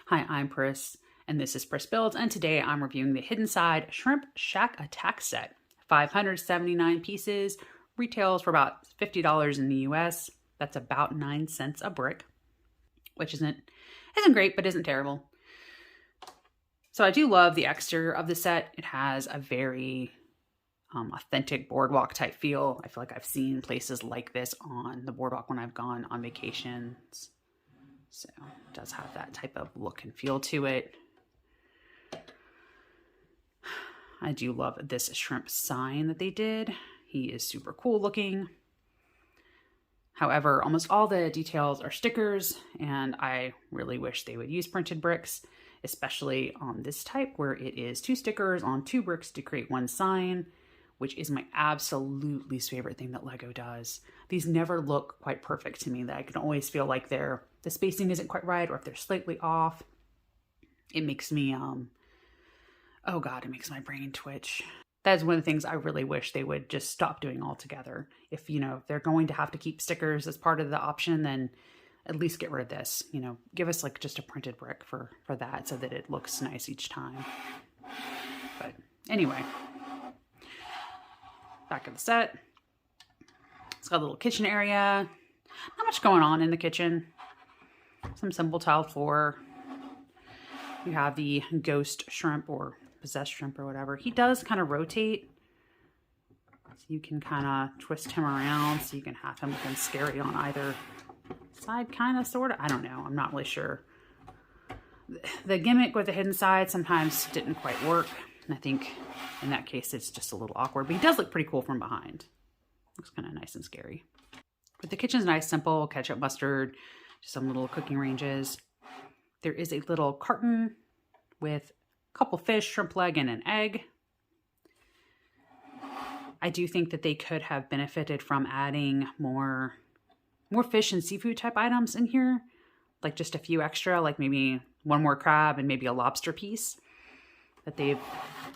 Hi, I'm Pris, and this is Pris Builds, and today I'm reviewing the Hidden Side Shrimp Shack Attack Set. 579 pieces, retails for about $50 in the US. That's about 9 cents a brick, which isn't great, but isn't terrible. So I do love the exterior of the set. It has a very authentic boardwalk type feel. I feel like I've seen places like this on the boardwalk when I've gone on vacations. So it does have that type of look and feel to it. I do love this shrimp sign that they did. He is super cool looking. However, almost all the details are stickers, and I really wish they would use printed bricks, especially on this type where it is 2 stickers on 2 bricks to create 1 sign, which is my absolute least favorite thing that Lego does. These never look quite perfect to me. That I can always feel like the spacing isn't quite right, or if they're slightly off, it makes me, oh God, it makes my brain twitch. That is one of the things I really wish they would just stop doing altogether. If, if they're going to have to keep stickers as part of the option, then at least get rid of this. Give us like just a printed brick for that so that it looks nice each time. But anyway, back of the set. It's got a little kitchen area. Not much going on in the kitchen. Some simple tile floor. You have the ghost shrimp or possessed shrimp or whatever. He does kind of rotate. So you can kind of twist him around so you can have him looking scary on either side, kind of, sort of. I don't know. I'm not really sure. The gimmick with the hidden side sometimes didn't quite work. And I think in that case, it's just a little awkward. But he does look pretty cool from behind. Looks kind of nice and scary. But the kitchen's nice, simple. Ketchup, mustard, just some little cooking ranges. There is a little carton with a couple fish, shrimp leg, and an egg. I do think that they could have benefited from adding more fish and seafood type items in here. Like just a few extra, like maybe 1 more crab and maybe a lobster piece that they've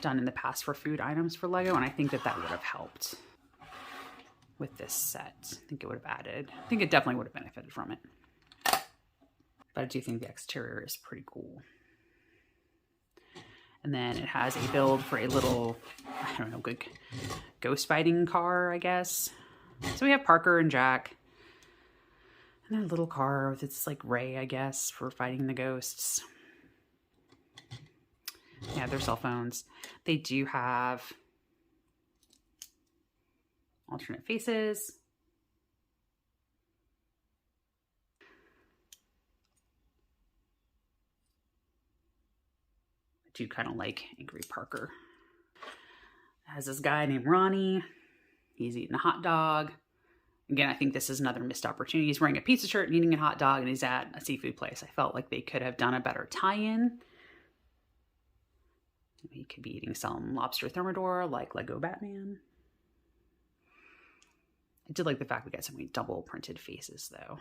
done in the past for food items for Lego. And I think that would have helped with this set. I think it would have added, I think it definitely would have benefited from it. But I do think the exterior is pretty cool. And then it has a build for a little, I don't know, good ghost fighting car, I guess. So we have Parker and Jack. And their little car with its like ray, I guess, for fighting the ghosts. Yeah, their cell phones. They do have alternate faces. I do kind of like Angry Parker. It has this guy named Ronnie. He's eating a hot dog. Again, I think this is another missed opportunity. He's wearing a pizza shirt and eating a hot dog, and he's at a seafood place. I felt like they could have done a better tie-in. He could be eating some lobster thermidor like Lego Batman. I did like the fact we got so many double printed faces, though.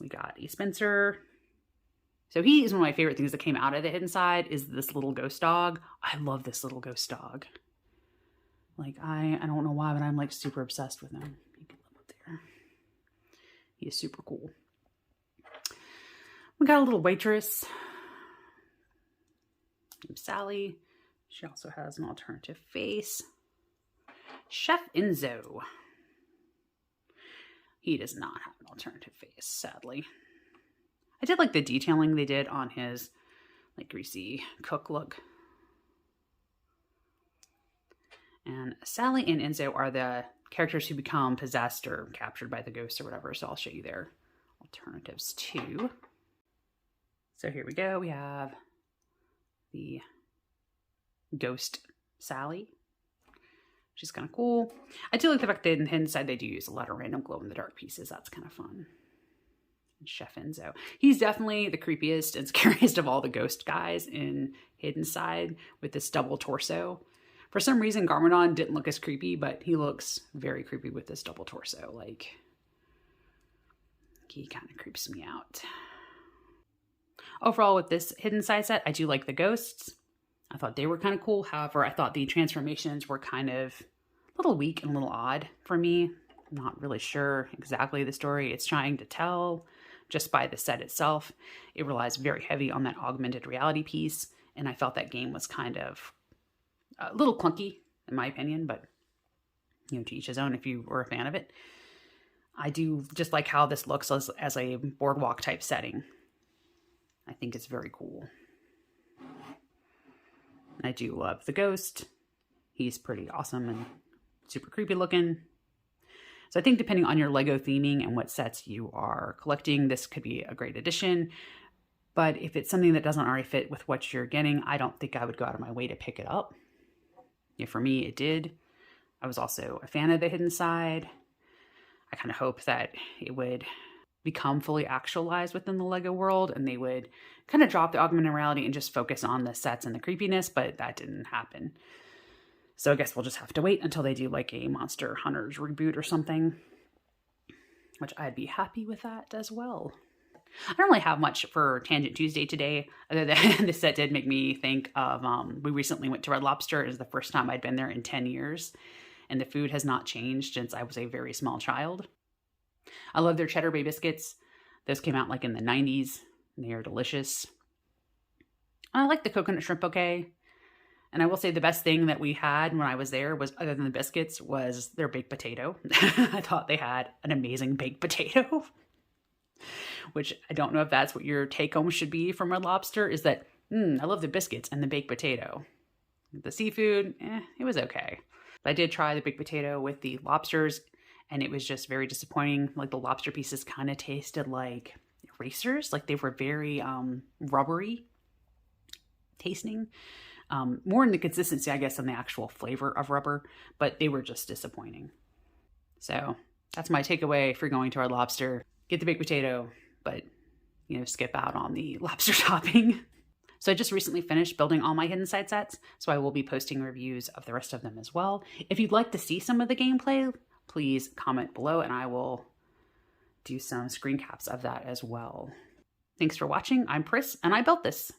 We got a Spencer. So he is one of my favorite things that came out of the hidden side is this little ghost dog. I love this little ghost dog. Like, I don't know why, but I'm like super obsessed with him. He can live up there. He is super cool. We got a little waitress named Sally. She also has an alternative face. Chef Enzo. He does not have an alternative face, sadly. I did like the detailing they did on his like greasy cook look. And Sally and Enzo are the characters who become possessed or captured by the ghosts or whatever. So I'll show you their alternatives too. So here we go. We have the ghost Sally. She's kind of cool. I do like the fact that in the hidden side they do use a lot of random glow-in-the-dark pieces. That's kind of fun. And Chef Enzo. He's definitely the creepiest and scariest of all the ghost guys in Hidden Side with this double torso. For some reason, Garmadon didn't look as creepy, but he looks very creepy with this double torso. Like, he kind of creeps me out. Overall, with this Hidden Side set, I do like the ghosts. I thought they were kind of cool. However, I thought the transformations were kind of a little weak and a little odd for me. I'm not really sure exactly the story it's trying to tell. just by the set itself. It relies very heavy on that augmented reality piece, and I felt that game was kind of a little clunky, in my opinion, but to each his own if you were a fan of it. I do just like how this looks as a boardwalk type setting. I think it's very cool. And I do love the ghost. He's pretty awesome and super creepy looking. So I think depending on your Lego theming and what sets you are collecting, this could be a great addition. But if it's something that doesn't already fit with what you're getting, I don't think I would go out of my way to pick it up. For me, it did. I was also a fan of the hidden side. I kind of hope that it would become fully actualized within the Lego world and they would kind of drop the augmented reality and just focus on the sets and the creepiness, but that didn't happen. So I guess we'll just have to wait until they do like a Monster Hunters reboot or something, which I'd be happy with that as well. I don't really have much for Tangent Tuesday today, other than this set did make me think of, we recently went to Red Lobster. It was the first time I'd been there in 10 years, and the food has not changed since I was a very small child. I love their Cheddar Bay biscuits. Those came out like in the 90s, and they are delicious. I like the coconut shrimp bouquet. And I will say the best thing that we had when I was there was, other than the biscuits, was their baked potato. I thought they had an amazing baked potato. Which I don't know if that's what your take home should be from Red Lobster, is that, I love the biscuits and the baked potato. The seafood, it was okay. But I did try the baked potato with the lobsters, and it was just very disappointing. Like the lobster pieces kind of tasted like erasers. Like they were very rubbery tasting. More in the consistency, I guess, than the actual flavor of rubber, but they were just disappointing. So that's my takeaway for going to Red Lobster. Get the baked potato, but, skip out on the lobster topping. So I just recently finished building all my hidden side sets, so I will be posting reviews of the rest of them as well. If you'd like to see some of the gameplay, please comment below and I will do some screen caps of that as well. Thanks for watching. I'm Pris, and I built this.